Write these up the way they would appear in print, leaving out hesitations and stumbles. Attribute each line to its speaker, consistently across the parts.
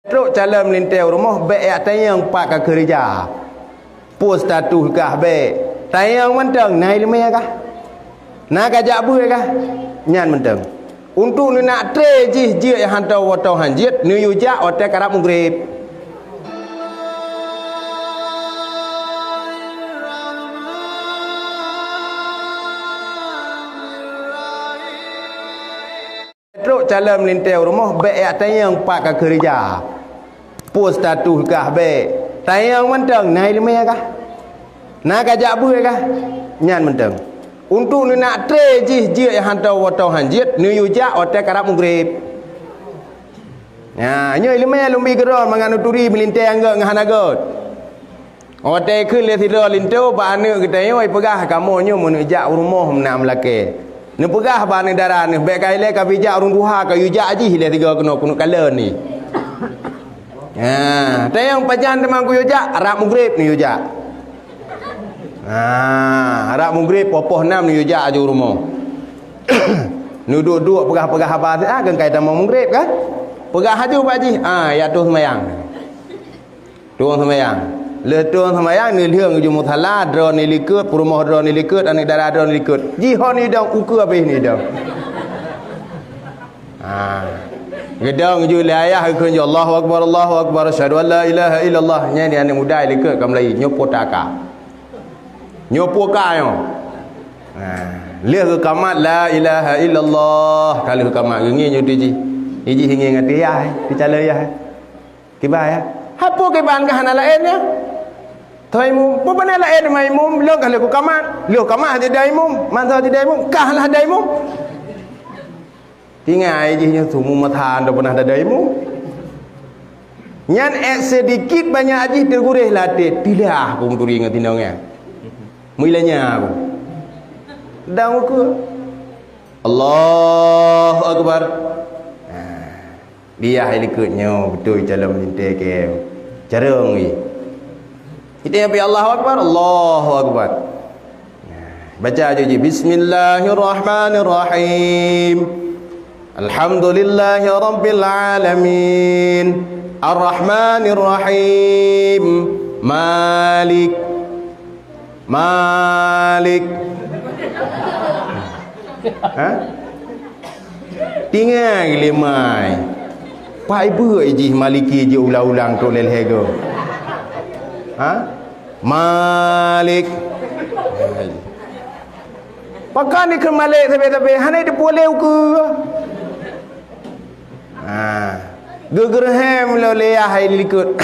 Speaker 1: Teruk cara melintas rumah baik tayang pak ke kerja. Post status kah baik. Tayang mentang naik lemah kah? Nak ajak buih kah? Nyan mentang. Untuk ni nak tre jih yang hantar watau hanjit ni yujak otak karap munggrib. Teruk cara melintas rumah baik tayang pak ke kerja. Post status kah baik. Tayang mentang naik lemah kah? Nak ajak buih kah? Nyan mentang. Untuk ni nak tre jih yang hantar watau hanjit ni yujak otak karap munggrib. Ya, nyo lemah lumbi geron mangan uturi melintas angga ngahanagot. Otak keun le tidor lintu ba ane kita oi pegah kamu nyo menujak rumah nak melake. Ni pegah ba ni darah ni baik kai le ka bijak urung duha ka yujak jih le tiga kena kala ni. Ha, tayang pajan teman ku yujak arab munggrib ni yujak. Ha, arab munggrib popoh 6 ni yujak aju rumah. Nu duduk pegah-pegah apa kan kai tamang munggrib kan? Pegah aju pak ji. Ha, ya tu sembayang. Tuang sembayang. Le tuang sembayang ni liang ujung muthala dron ni likut rumah dron ni likut anak darah dron ni likut. Ji ho ni dang uku habis ni dang. Ha. Gedang ju le ayah keun ya Allahu akbar asyhadu an la ilaha illallah nya ni anak muda likut kam lai nyopo taka. Nyopo ka yo. Ha, le ke kamat la ilaha illallah kali ke kamat ngi nyu ji. Iji hingi ngati ya, dicala ya. Kibai ya. Hapo ke ban ka hana lain ya. Thoi mu, po bana lain mai mu lo ka le ku kamat. Lo kamat je dai mu, man tho je dai mu, kah lah dai mu. Tingai je nya sumu mathan do pernah dai mu. Nyan sedikit banyak aji tergurih latih. Tilah aku turi ngat tindongnya. Mulanya aku. Dang ku. Allahu akbar. Dia ikutnya betul dalam melintas ke. Jarang ni. Kita yang Allahu akbar, Allahu akbar. Baca aja je Bismillahirrahmanirrahim. Alhamdulillahirabbil alamin. Arrahmanirrahim. Malik. Ha? Tinggal lemai. Pai beuh ji maliki je ulang-ulang tu lelhego. Ha? Malik. Pakai ni ke Malik tapi hanai de poleu ke. Ha. Gegerhem lo le hai likut.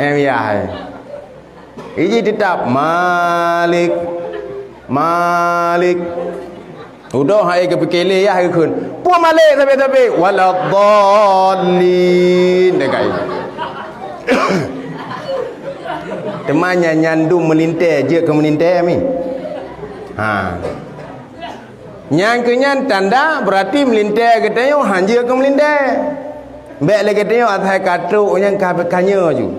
Speaker 1: Ya hai. Iji tetap Malik. Udah hai ke pekele ya hai kun. Puan Malik tapi waladhdallin dekai. Temannya nyandu melintas je ke melintas mi. Ha. Nyang ke nyan tanda berarti melintas katanya hanje ke melintas. Baik lagi katanya athai katruk yang kabekanya ju.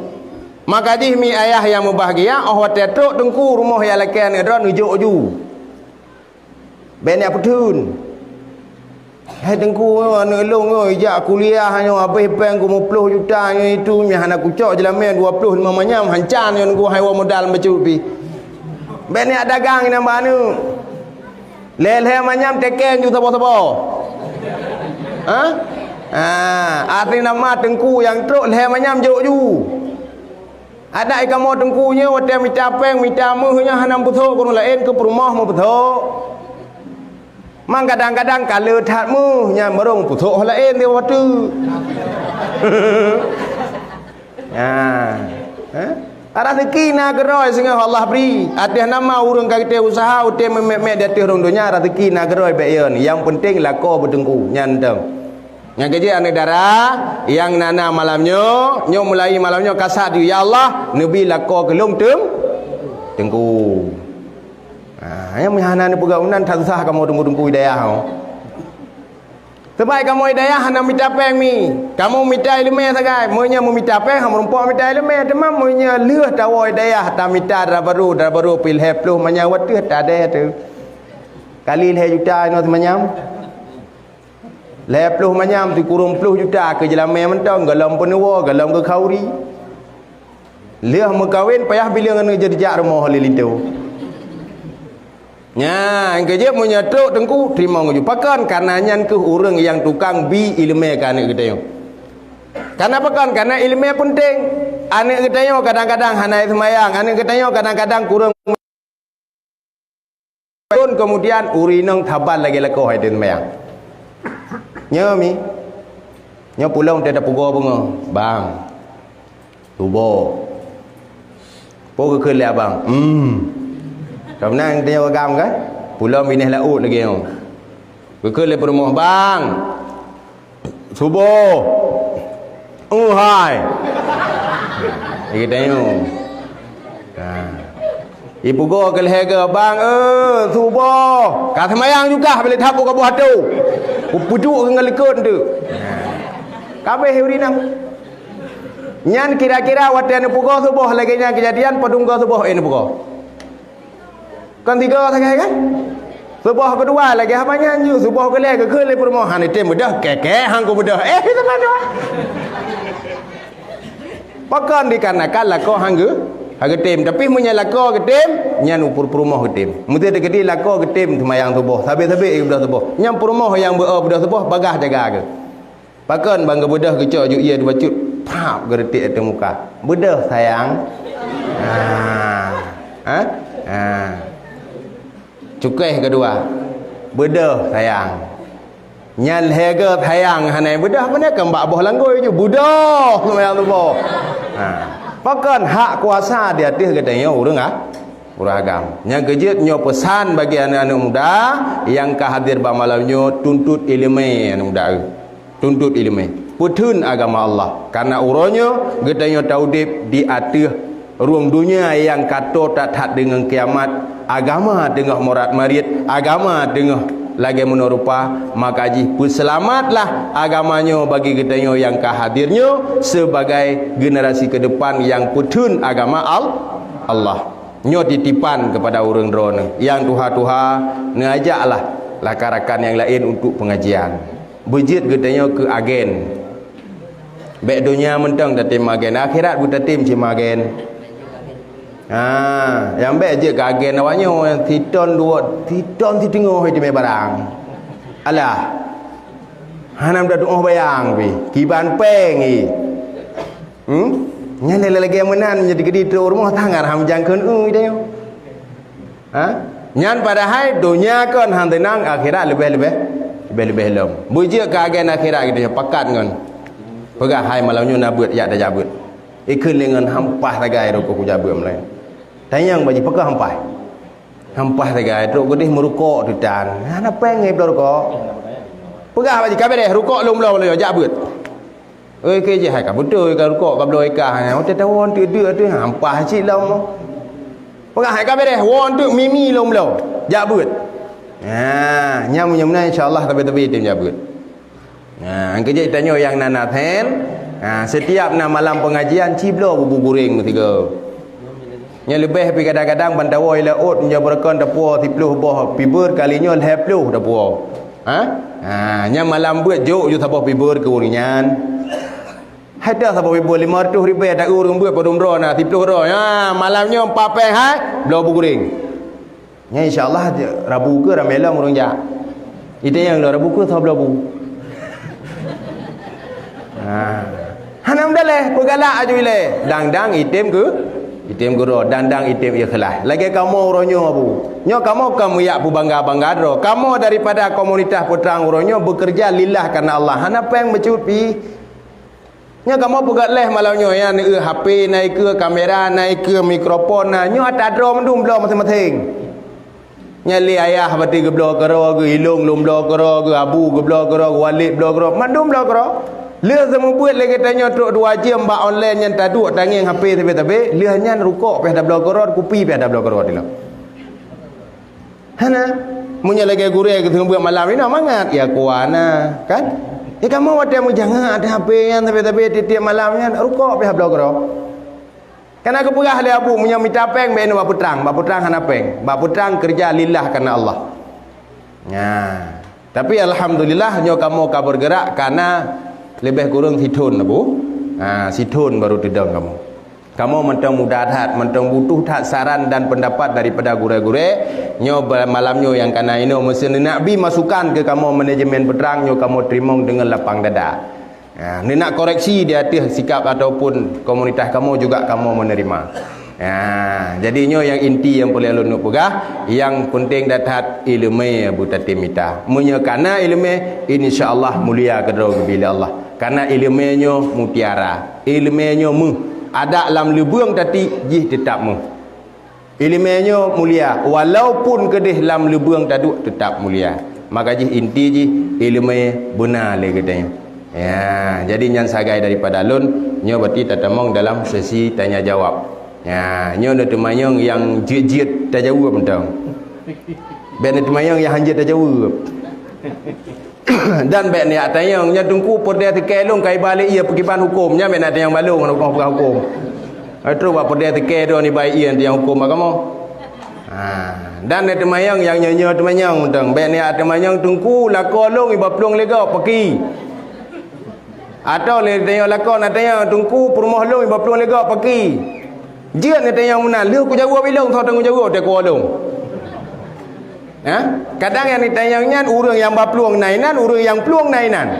Speaker 1: Maka di mi ayah yang berbahagia oh tetruk tengku rumah yang lakian edron ujuk ju. Banyak petun. Hai tengku anu long oi jak kuliah hanya habis peng ku 50 juta itu mi hana kucok jelamen 20 mamanya hancan yang ku haiwan modal becupi. Banyak dagang ina manu. Leleh manyam teken ju sabo-sabo. Ha? Arti nama tengku yang truk leh manyam juk ju. Ada ikan mau tengkunya hotel minta peng minta muhnya hanam betul kurang lain ke rumah mau betul. Mang kadang-kadang kalau tatmu nya merung putuk lain dia waktu. Ya. Ada rezeki nak geroi sehingga Allah beri. Ada nama urang kita usaha utem memek dia turun dunia rezeki nak geroi bayan. Yang penting lako bertengku nyandem. Yang kerja anak darah yang nana malamnya, nyo mulai malamnya kasat dia ya Allah, nabi lako kelung tengku. Yang mihana ni pegaunan tak usah kamu tunggu-tunggu hidayah kau. Sebab kamu hidayah hana minta peng mi. Kamu minta ilmu sagai. Monya mu minta peng kamu rumpah minta ilmu temam monya leuh tawa hidayah ta minta baru pil hepluh menyawat tu tak ada tu. Kali le juta no semanyam. Lepluh manyam tu kurung 10 juta ke jelamai mentang galam penua galam ke kauri. Liah mengkawin payah bila ngana jadi jak rumah halilintu. Nya kerja menyatuk tengku terima nguju. Pakan kanannya ke orang yang tukang bi ilmu kan kita yo. Karena pakan karena ilmu penting. Anak kita yo kadang-kadang hanai semayang, anak kita yo kadang-kadang kurang kemudian urinang thaban lagi lako hai den semayang. Nhớ mi nhớ pulang dia dah pugo bunga bang tubo po ke le bang kam nang dia gam kan pulang minah laut lagi yo ke le rumah bang tubo hai kita yo ibu go ke lega bang tubo ka semayang juga bila thapu ka buah tu puduk dengan lekut tu. Kabeh urinang. Nyan kira-kira watian pugo subuh lagi nya kejadian padunggo subuh ini pugo. Kan tiga sangai kan? Subuh kedua lagi apa nyanyi subuh ke le permohan itu mudah keke hang ku mudah. Itu mana? Pakan dikarenakan lako hang getim tapi menyala ko getim nyan upur rumah getim mesti ada gede lako getim semayang subuh sabe-sabe budak subuh nyam rumah yang budak subuh bagah jaga ke pakan bangga budak kecok juk ia dibacut pap geretik atas muka budak sayang cukai kedua budak sayang nyal hega sayang hanai budak mana kan bak boh langgoi je budak semayang subuh pakan hak kuasa di atas katanya orang agam. Yang kejut nyo pesan bagi anak-anak muda yang kehadir malamnya tuntut ilmu anak muda. Tuntut ilmu. Putun agama Allah. Karena uronyo katanya taudip di atas ruang dunia yang kata tak dengan kiamat, agama dengan morat marit, agama dengan lagi menerupa maka ji selamatlah agamanya bagi kita yang kehadirnya sebagai generasi ke depan yang putun agama Allah nyo titipan kepada orang drone yang tuha-tuha ngajaklah lakarakan yang lain untuk pengajian bejit katanya ke agen baik dunia mentang datim agen akhirat buta tim cima agen yang baik je kagen awaknya yang titon dua titon ti tengok di barang alah hanam dah doa bayang pi kiban peng nyale lagi menan jadi gede tu rumah tangan ham jangkeun dia nyan padahal dunia kan hang tenang akhirat lebih lom buji kagen akhirat gitu pakat ngan pegah hai malamnya nabut ya dah jabut ikun lengan hampah tagai rokok ku jabut mulai tanyang bagi pekah hampah tagai rok gedih merukok tu dan ana pengai rokok pegah bagi kabeh deh rukuk lom-lom le jabut ke je hai ka betul ka rukuk ka bloi ka hanya ote tawon tu dia tu hampah cilom pegah hai kabeh deh won tu mimi lom-lom jabut nyam insyaallah tapi tim jabut kerja tanya yang nana ten setiap malam pengajian ciblo bubu guring tiga nya lebih tapi kadang-kadang bandawai laut nya berkon dapur 10 boh pibur kalinya 20 dapur nya malam buat jok ju sabah pibur ke uringan ada sabah pibur 500 ribu tak urung buat padum ro na 10 ro malamnya 4 peng blo guring nya insyaallah Rabu ke ramelang urang jak itu yang Rabu ke sablah bu hanam daleh pegalak aju ile dang-dang item guru dandang item ikhlas lagi kamu uronyo abu nyo kamu ya bu bangga dro kamu daripada komunitas putrang uronyo bekerja lillah karena Allah hana peng mecut pi nyo kamu pegat leh malamnya ya ni HP naik ke kamera naik ke mikrofon nyo ada dro mendum blo masing-masing nyali ayah bati geblo karo ge ilung lum blo karo ge abu geblo karo walid blo karo mandum blo karo leh semua buat lagi tanya tok 2 jam mbak online yang taduk tanging HP tapi leh nyan rukuk peh dah blo karo kupi peh dah blo karo dilo hana munya lagi guru ke buat malam ni mangat ya kuana kan ya kamu ada mu jangan ada HP yang tapi tiap malamnya rukuk peh blo karo kan aku perah le abu munya minta peng ben bap putrang hana peng bap putrang kerja lillah karena Allah Tapi alhamdulillah nyo kamu bergerak karena lebih kurang situn Bu. Situn baru tidang kamu. Kamu mentang mudah hat, mentang butuh tak saran dan pendapat daripada gure-gure. Nyo malam nyo yang kana ini mesin Nabi masukkan ke kamu manajemen pedang nyo kamu terima dengan lapang dada. Ni nak koreksi di hati sikap ataupun komunitas kamu juga kamu menerima. Jadinya yang inti yang boleh ulun pegah, yang penting dapat ilmu butatimita. Menyekana ilmu insyaallah mulia kedua bila Allah. Karena ilmunya mutiara, ilmunya ada dalam lubang tadi jih tetap ilmunya mulia walaupun kedih dalam lubang tadi tetap mulia. Maka jih inti jih ilmu benar le katanya. Jadi nyan sagai daripada alun nyo berarti tatamong dalam sesi tanya jawab. Nyo ada temayang yang jit-jit tak jawab mentang. Ben temayang yang hanjit tak jawab. Dan ben ni atayang nya tungku perdaya tekelong kai balik ia pergiban hukumnya ben ada yang balung hukum. Itu buat perdaya tekel do ni baik ia yang hukum agama. Dan ada temayang yang nyanyi temayang mentang. Ben ni temayang tungku lakolong iba plong lega pergi. Atau le tayang lakon atayang tungku perumah long iba plong lega pergi. Dia ni tayang mana lu ku jawab bilong thau tanggung jawab tak ku long. Kadang yang ditayangnya orang yang berpeluang nainan, orang yang peluang nainan.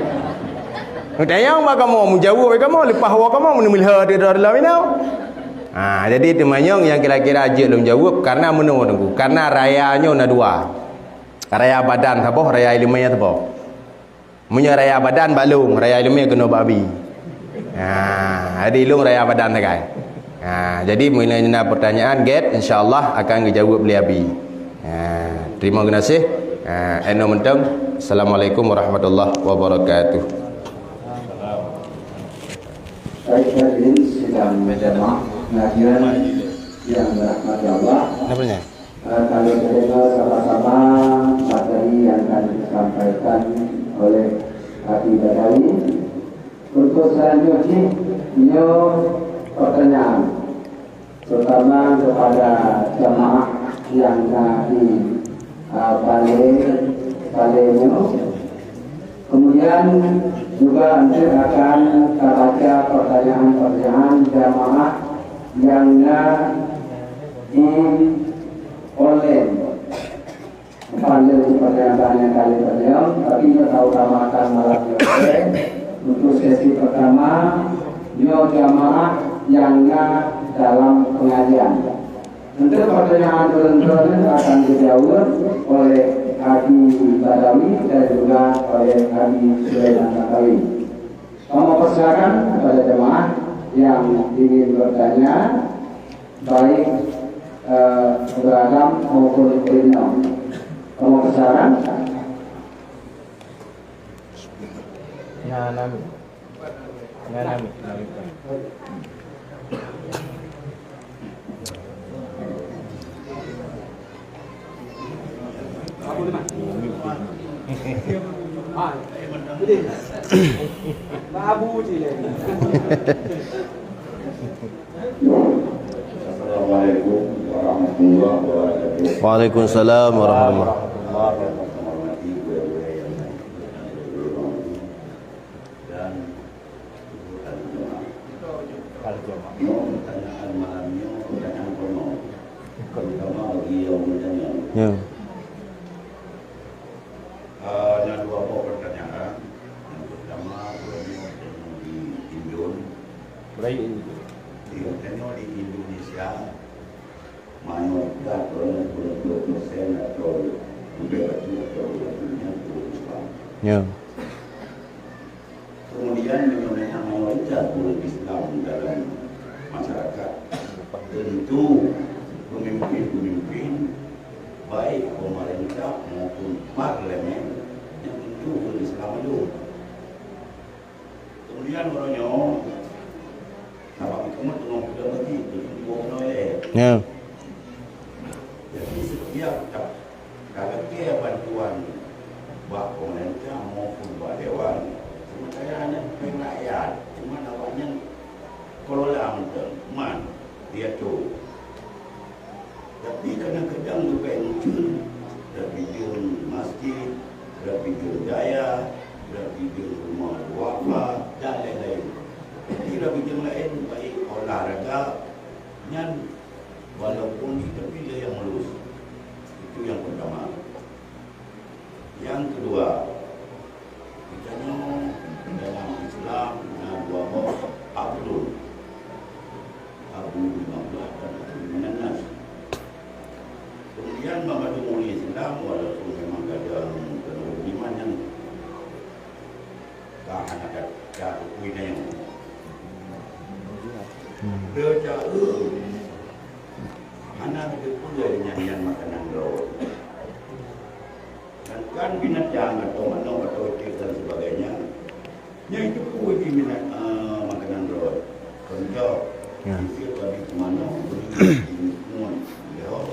Speaker 1: Tayang maka mau menjawab kamu lepas hawa kamu menilha di dalam ini. Jadi temannya yang kira-kira ajak belum jawab karena menunggu. Karena rayanya ada dua. Raya badan apa? Raya ilmiah apa? Punya raya badan balung, raya ilmiah kena babi. Jadi ilmu raya badan tak kan? Jadi mulanya pertanyaan get insyaallah akan dijawab oleh abi. Terima kasih. Eno mentang. Assalamualaikum warahmatullahi wabarakatuh.
Speaker 2: Baik, hadirin sidang jamaah pengajian yang dirahmati Allah.
Speaker 1: Apanya?
Speaker 2: Kami mendengar sama-sama materi yang akan disampaikan oleh Habib Badawi. Untuk selanjutnya, beliau pertanyaan terutama kepada jamaah yang di Palemu. Kemudian juga nanti akan terbaca pertanyaan-pertanyaan jamaah yang di online. Panggil pertanyaan kali beliau, tapi kita utamakan malam ini untuk sesi pertama jamaah yang dalam pengajian. Nanti pertanyaan turun-turun akan dijawab oleh Habib Badawi dan juga oleh Habib Sulaiman Badawi. Kamu persilakan kepada jemaah yang ingin bertanya, baik beragam maupun primer. Kamu persilakan.
Speaker 3: Nami.
Speaker 2: Assalamualaikum warahmatullahi wabarakatuh.
Speaker 1: Waalaikumsalam warahmatullahi wabarakatuh. Ya.
Speaker 4: Ada dua pertanyaan. Yang pertama, di Indon. Di Indonesia, mayoritas orang 20% atau lebih kecil atau Islam.
Speaker 1: Ya.
Speaker 4: Kemudian mengenai mayoritas umat Islam dalam masyarakat, tentu pemimpin-pemimpin baik pemerintah maupun parlemen yang tentu berislam itu. Kemudian orangnya apa itu tengah sudah lagi itu dibawa oleh.
Speaker 1: Ya.
Speaker 4: Jadi setiap kalau dia bantuan buat pemerintah maupun buat dewan, sementara hanya rakyat, cuma awalnya kelola teman dia tu. Tapi kadang-kadang juga muncul dari masjid dah bikin daya, dah bikin rumah wakaf dan lain-lain. Kira bikin lain baik olahraga, nyan walaupun kita pilih yang lurus. Itu yang pertama. Yang kedua, kita dalam Islam bahwa Abdul 15 dan Nanas. Kemudian memadungi Islam walaupun memang kadang iman yang tak ada kuinnya. Dia anak itu pun dari nyanyian makanan roh. Dan kan binatang atau manok atau itik dan sebagainya, yang itu pun minat makanan roh. Contoh, isi tadi manok, beri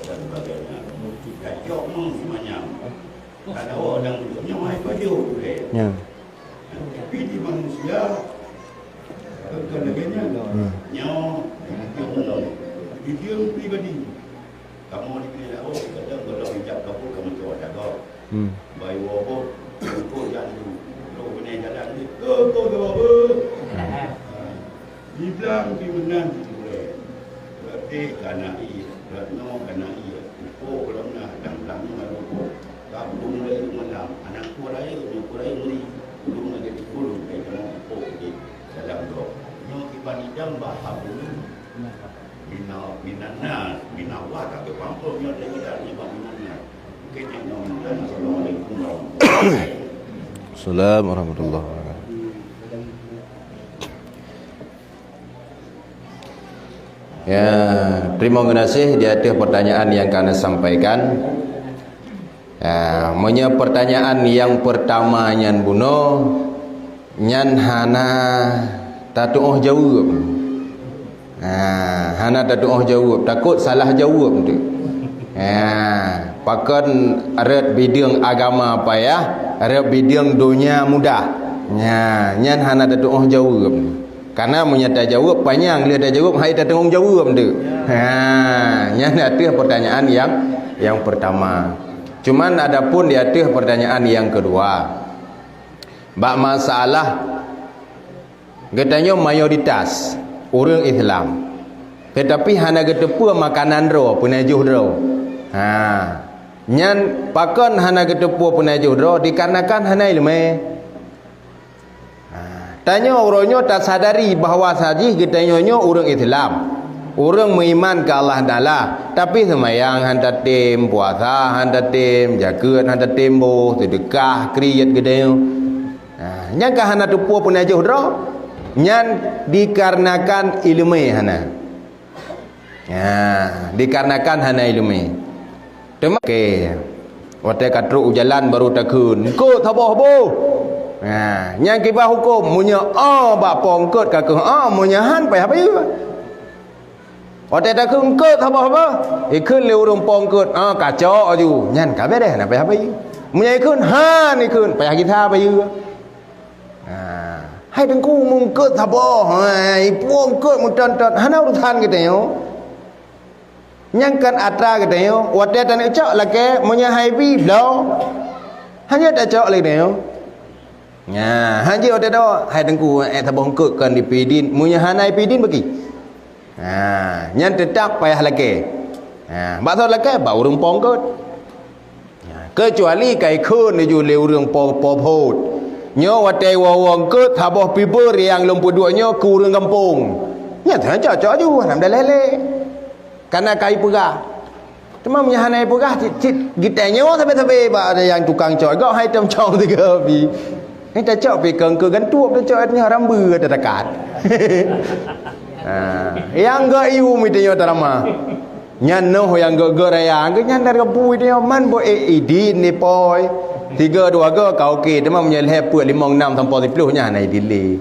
Speaker 4: dan sebagainya. Kacau semuanya. Ada orang yang mai baju boleh. Tapi di manusia kadang-kadangnya nyawa di dia pribadi. Kamu dipilih kadang kalau hijab kamu tu ada kau. Bayi wabuk, kau jalan tu, kau punya jalan ni, kau apa? Dibilang di benar itu boleh. Berarti kerana Ratno kerana kau kalau nak dan malu kampung mulai malam anak kurai ni belum lagi dulu kayak kau di dalam tu. Nyo ibanidam bahasa dulu. Minawat ke pampul nyo lagi dari minannya. Kita nyo dan assalamualaikum warahmatullahi wabarakatuh.
Speaker 1: Assalamualaikum warahmatullahi wabarakatuh. Ya, terima kasih di atas pertanyaan yang kami sampaikan. Punya pertanyaan yang pertama nyan buno, nyan hana tatuh jawab. Hana tatuh jawab, takut salah jawab tu. Pakon red bidang agama apa ya? Red bidang dunia mudah. Nyan hana tatuh jawab. Karena menyata jawab panjang dia dah jawab hai tak tanggung jawab tu. Yang ada pertanyaan yang pertama. Cuman adapun di atas pertanyaan yang kedua. Bak masalah katanya mayoritas orang Islam. Tetapi hana getepu makanan ro penajuh ro. Nyan pakon hana getepu penajuh ro dikarenakan hana ilmu. Tanya orangnya tak sadari bahawa saji katanya orang Islam, orang beriman ke Allah Taala, tapi semayang hantar tim, puasa hantar tim, jaga hantar timbo, sedekah kriyat katanya. Nyan ka hana tupu pun aja ro, nyan dikarenakan ilmu hana. Dikarenakan hana ilmu. Okey. Waktu katru jalan baru takun, ko thaboh bo. Yang kibah hukum munya bak pongkot ka ke munya han pai apa you. Ote ta kun ke apa ikun le urung pongkot kacau aju nyan ka be deh na pai apa you. Munya ikun han ikun pai kita apa you. Hai tengku mung ke thabo hai pongkot mu tonton hana urusan kita yo. Nyang kan atra kita yo. Ote ta ni cak la ke munya hai bi blo. Hanya ta cak le yo. Haji ada dah hai tengku tabung kut kan di pidin munya hanai pidin bagi. Nyan tetap payah lagi. Bakso lagi bau urang pongkot. Kecuali kai kun ju le urang popot. Nyo watai wawang kut haboh pibur yang lumpu duanya ku urang kampung. Nya tak cocok ju nam dah lele. Karena kai pegah. Cuma punya hanai pegah cit gitanya sampai ba ada yang tukang cok gak hai tam chong 3 bi. Ni tak cok pi keng ke gantup tak cok ni haram ber tak dekat. Yang gak iu mi tanya tarama. Nyan no yang gak raya ke nyan dar gabu dia man bo idin ni poi. 3 2 ke kau okey tema menyeleh puat 5 6 sampai 10 nya hanai dili.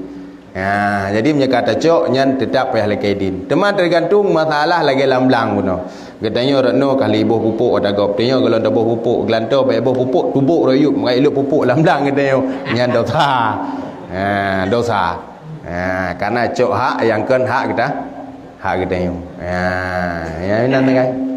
Speaker 1: Jadi punya kata cok nyan tetap payah lagi idin. Tema tergantung masalah lagi lamlang puno. Katanya Ratno kali buh pupuk ada gop tanya kalau dah buh pupuk gelantau baik buh pupuk tubuk rayup ngai elok pupuk lamlang katanya nyan dosa. Dosa. Karena cok hak yang kan hak kita. Hak kita. Ya nan ngai.